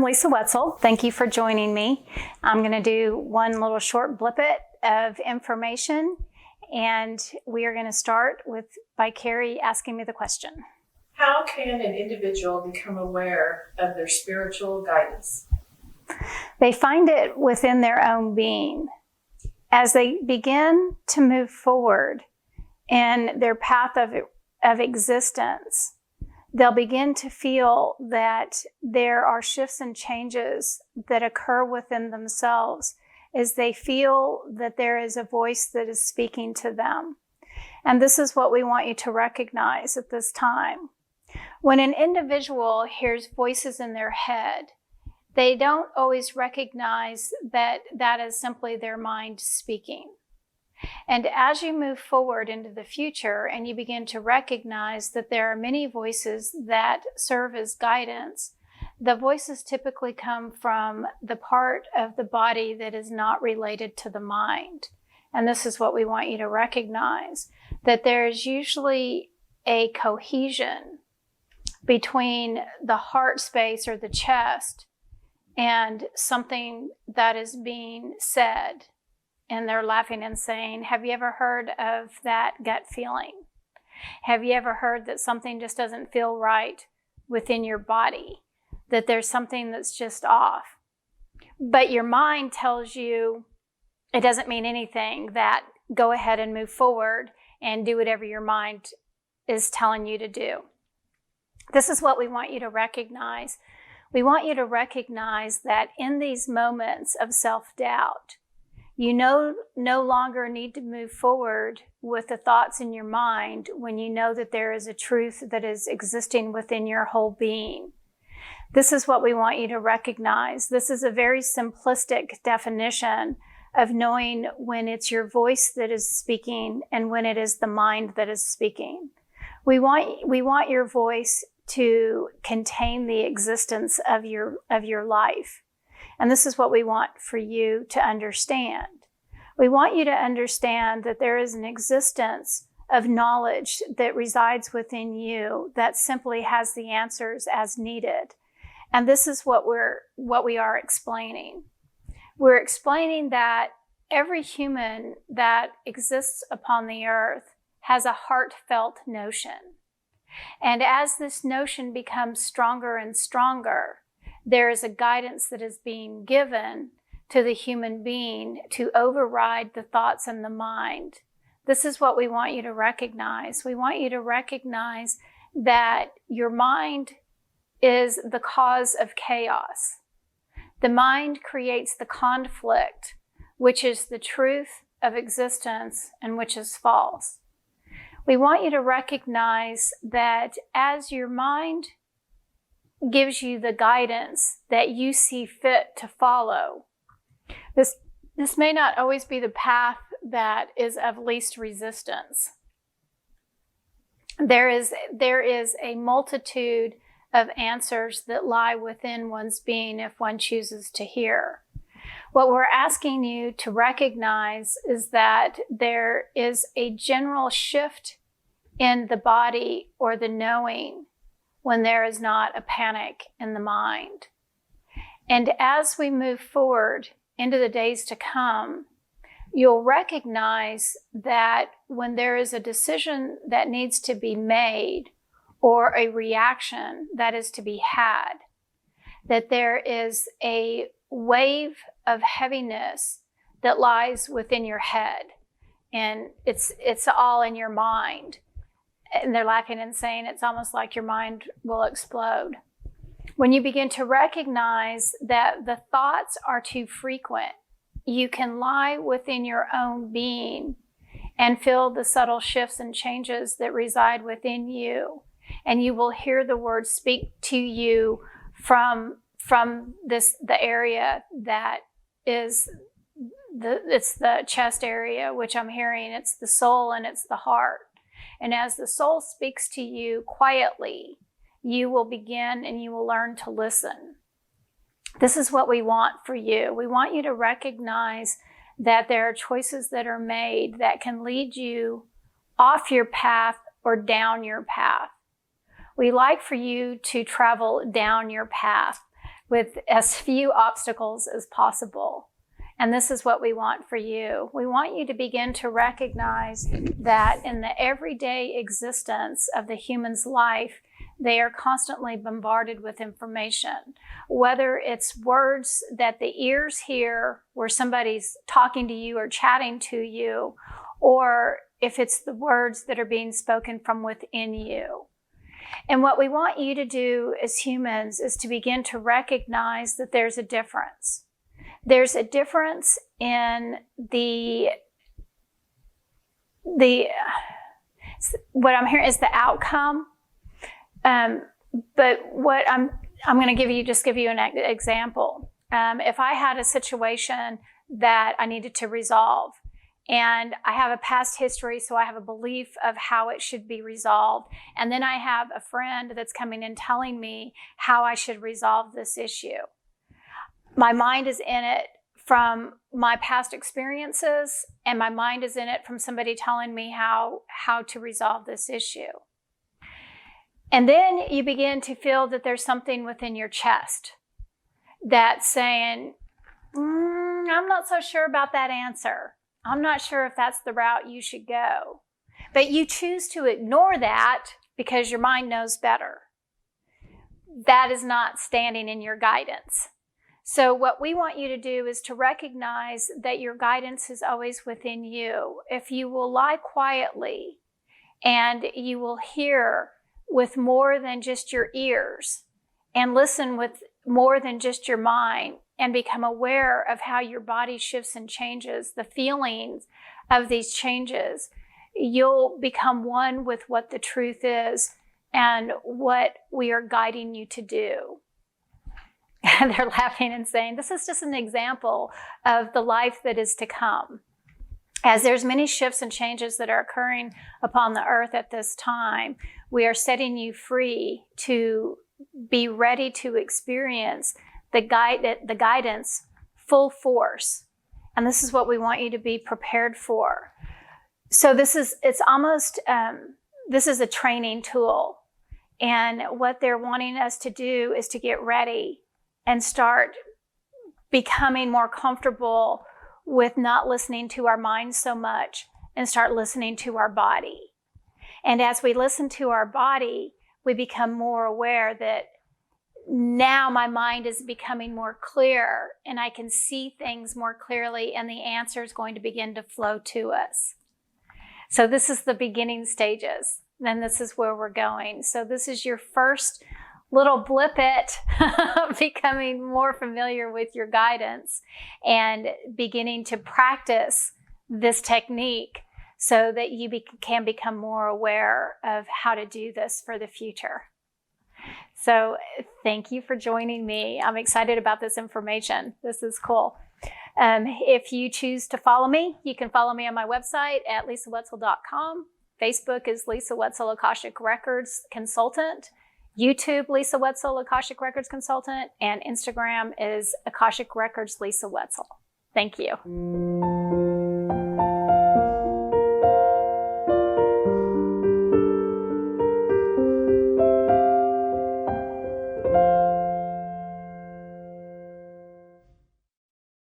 Lisa Wetzel. Thank you for joining me. I'm going to do one little short blippet of information, and we are going to start by Carrie asking me the question. How can an individual become aware of their spiritual guidance? They find it within their own being. As they begin to move forward in their path of existence, they'll begin to feel that there are shifts and changes that occur within themselves as they feel that there is a voice that is speaking to them. And this is what we want you to recognize at this time. When an individual hears voices in their head, they don't always recognize that that is simply their mind speaking. And as you move forward into the future and you begin to recognize that there are many voices that serve as guidance, the voices typically come from the part of the body that is not related to the mind. And this is what we want you to recognize, that there is usually a cohesion between the heart space or the chest and something that is being said. And they're laughing and saying, have you ever heard of that gut feeling? Have you ever heard that something just doesn't feel right within your body? That there's something that's just off? But your mind tells you it doesn't mean anything, that go ahead and move forward and do whatever your mind is telling you to do. This is what we want you to recognize. We want you to recognize that in these moments of self-doubt, you no longer need to move forward with the thoughts in your mind when you know that there is a truth that is existing within your whole being. This is what we want you to recognize. This is a very simplistic definition of knowing when it's your voice that is speaking and when it is the mind that is speaking. We want your voice to contain the existence of your life. And this is what we want for you to understand. We want you to understand that there is an existence of knowledge that resides within you that simply has the answers as needed. And this is what we are explaining. We're explaining that every human that exists upon the earth has a heartfelt notion. And as this notion becomes stronger and stronger, there is a guidance that is being given to the human being to override the thoughts in the mind. This is what we want you to recognize. We want you to recognize that your mind is the cause of chaos. The mind creates the conflict, which is the truth of existence and which is false. We want you to recognize that as your mind gives you the guidance that you see fit to follow, this may not always be the path that is of least resistance. There is a multitude of answers that lie within one's being if one chooses to hear. What we're asking you to recognize is that there is a general shift in the body or the knowing when there is not a panic in the mind. And as we move forward into the days to come, you'll recognize that when there is a decision that needs to be made or a reaction that is to be had, that there is a wave of heaviness that lies within your head, and it's all in your mind. And they're laughing and saying it's almost like your mind will explode. When you begin to recognize that the thoughts are too frequent, you can lie within your own being and feel the subtle shifts and changes that reside within you. And you will hear the words speak to you from the area that is it's the chest area, which I'm hearing. It's the soul and it's the heart. And as the soul speaks to you quietly, you will begin and you will learn to listen. This is what we want for you. We want you to recognize that there are choices that are made that can lead you off your path or down your path. We like for you to travel down your path with as few obstacles as possible. And this is what we want for you. We want you to begin to recognize that in the everyday existence of the human's life, they are constantly bombarded with information, whether it's words that the ears hear where somebody's talking to you or chatting to you, or if it's the words that are being spoken from within you. And what we want you to do as humans is to begin to recognize that there's a difference. There's a difference in what I'm hearing is the outcome. But what I'm going to give you an example. If I had a situation that I needed to resolve, and I have a past history, so I have a belief of how it should be resolved, and then I have a friend that's coming in telling me how I should resolve this issue. My mind is in it from my past experiences, and my mind is in it from somebody telling me how to resolve this issue. And then you begin to feel that there's something within your chest that's saying, I'm not so sure about that answer. I'm not sure if that's the route you should go. But you choose to ignore that because your mind knows better. That is not standing in your guidance. So what we want you to do is to recognize that your guidance is always within you. If you will lie quietly and you will hear with more than just your ears and listen with more than just your mind and become aware of how your body shifts and changes, the feelings of these changes, you'll become one with what the truth is and what we are guiding you to do. And they're laughing and saying, this is just an example of the life that is to come. As there's many shifts and changes that are occurring upon the earth at this time, we are setting you free to be ready to experience the guidance full force. And this is what we want you to be prepared for. So this is a training tool. And what they're wanting us to do is to get ready and start becoming more comfortable with not listening to our mind so much and start listening to our body. And as we listen to our body, we become more aware that now my mind is becoming more clear and I can see things more clearly and the answer is going to begin to flow to us. So this is the beginning stages. Then this is where we're going. So this is your first little blip it, becoming more familiar with your guidance and beginning to practice this technique so that you can become more aware of how to do this for the future. So thank you for joining me. I'm excited about this information. This is cool. If you choose to follow me, you can follow me on my website at lisawetzel.com. Facebook is Lisa Wetzel, Akashic Records Consultant. YouTube, Lisa Wetzel, Akashic Records Consultant. And Instagram is Akashic Records, Lisa Wetzel. Thank you.